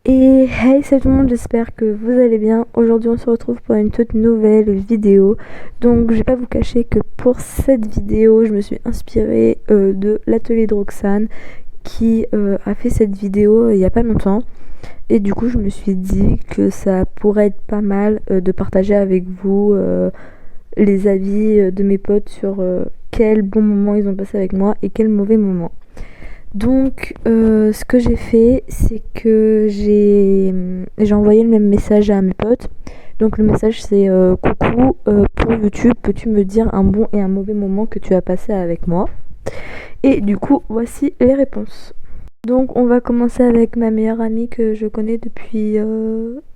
Et hey, salut tout le monde, j'espère que vous allez bien. Aujourd'hui on se retrouve pour une toute nouvelle vidéo. Donc je vais pas vous cacher que pour cette vidéo je me suis inspirée de l'atelier de Roxane qui a fait cette vidéo il y a pas longtemps. Et du coup je me suis dit que ça pourrait être pas mal de partager avec vous les avis de mes potes sur quels bons moments ils ont passé avec moi et quels mauvais moments. Donc ce que j'ai fait, c'est que j'ai envoyé le même message à mes potes. Donc le message c'est coucou, pour YouTube, peux-tu me dire un bon et un mauvais moment que tu as passé avec moi? Et du coup voici les réponses. Donc on va commencer avec ma meilleure amie que je connais depuis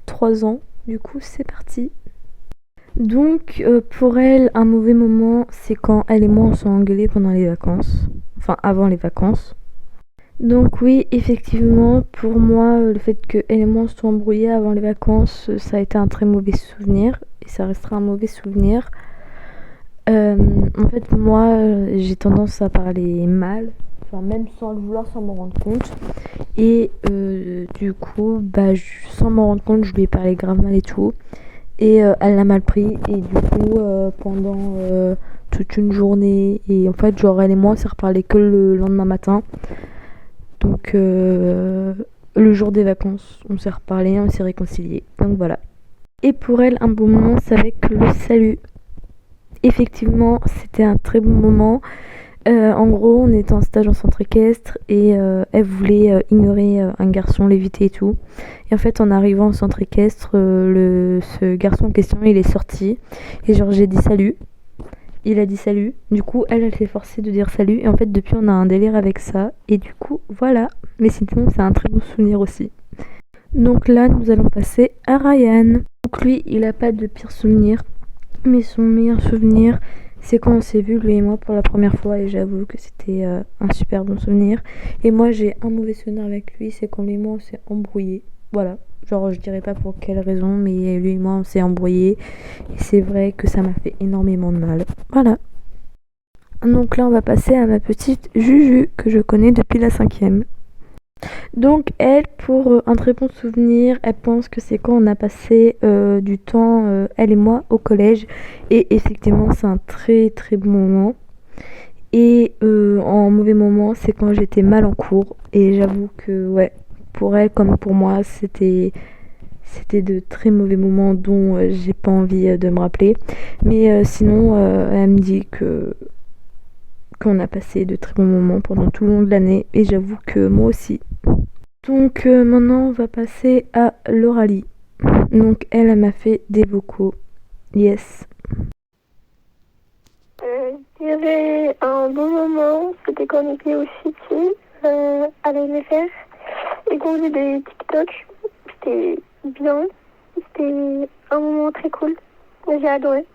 3 ans. Du coup c'est parti. Donc pour elle un mauvais moment c'est quand elle et moi on s'est engueulés pendant les vacances. Enfin avant les vacances. Donc oui, effectivement, pour moi, le fait que elle et moi on se soit embrouillés avant les vacances, ça a été un très mauvais souvenir. Et ça restera un mauvais souvenir. En fait, moi, j'ai tendance à parler mal. Enfin, même sans le vouloir, sans m'en rendre compte. Et du coup, sans m'en rendre compte, je lui ai parlé grave mal et tout. Et elle l'a mal pris. Et du coup, pendant toute une journée, et en fait, genre, elle et moi, on s'est reparlé que le lendemain matin. Donc le jour des vacances, on s'est reparlé, on s'est réconcilié. Donc voilà. Et pour elle, un bon moment, c'est avec le salut. Effectivement, c'était un très bon moment. En gros, on était en stage en centre équestre et elle voulait ignorer un garçon, l'éviter et tout. Et en fait, en arrivant au centre équestre, ce garçon en question, il est sorti. Et genre, j'ai dit salut. Il a dit salut. Du coup, elle s'est forcée de dire salut. Et en fait, depuis, on a un délire avec ça. Et du coup, voilà. Mais sinon, c'est un très bon souvenir aussi. Donc là, nous allons passer à Ryan. Donc lui, il a pas de pire souvenir. Mais son meilleur souvenir, c'est quand on s'est vu, lui et moi, pour la première fois. Et j'avoue que c'était un super bon souvenir. Et moi, j'ai un mauvais souvenir avec lui. C'est quand lui et moi, on s'est embrouillés. Voilà. Genre, je dirais pas pour quelle raison, mais lui et moi, on s'est embrouillés. Et c'est vrai que ça m'a fait énormément de mal. Voilà. Donc là, on va passer à ma petite Juju, que je connais depuis la 5e. Donc elle, pour un très bon souvenir, elle pense que c'est quand on a passé du temps, elle et moi, au collège. Et effectivement, c'est un très très bon moment. Et en mauvais moment, c'est quand j'étais mal en cours. Et j'avoue que, ouais, pour elle comme pour moi, c'était de très mauvais moments dont j'ai pas envie de me rappeler. Mais sinon, elle me dit qu'on a passé de très bons moments pendant tout le long de l'année. Et j'avoue que moi aussi. Donc maintenant, on va passer à l'Oralie. Donc elle m'a fait des vocaux. Yes. Il y avait un bon moment, c'était quand on était au City, à la MFR, et qu'on faisait des TikTok. C'était bien, c'était un moment très cool, j'ai adoré.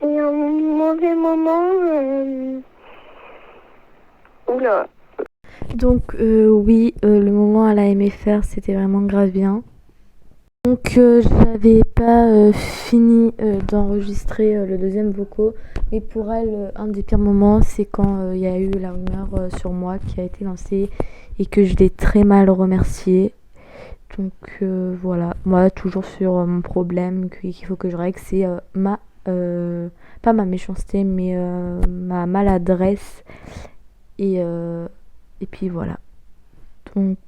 Et un mauvais moment, oula. Donc oui, le moment à la MFR, c'était vraiment grave bien. Donc j'avais pas fini d'enregistrer le deuxième vocaux, mais pour elle, un des pires moments, c'est quand il y a eu la rumeur sur moi qui a été lancée et que je l'ai très mal remerciée. Donc voilà, moi toujours sur mon problème qu'il faut que je règle, c'est pas ma méchanceté, mais ma maladresse. Et puis voilà. Donc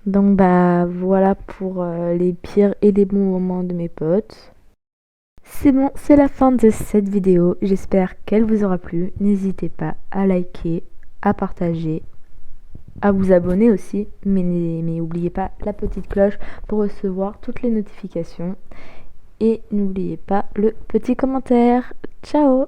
voilà pour les pires et les bons moments de mes potes. C'est bon, c'est la fin de cette vidéo. J'espère qu'elle vous aura plu. N'hésitez pas à liker, à partager, à vous abonner aussi. Mais n'oubliez pas la petite cloche pour recevoir toutes les notifications. Et n'oubliez pas le petit commentaire. Ciao!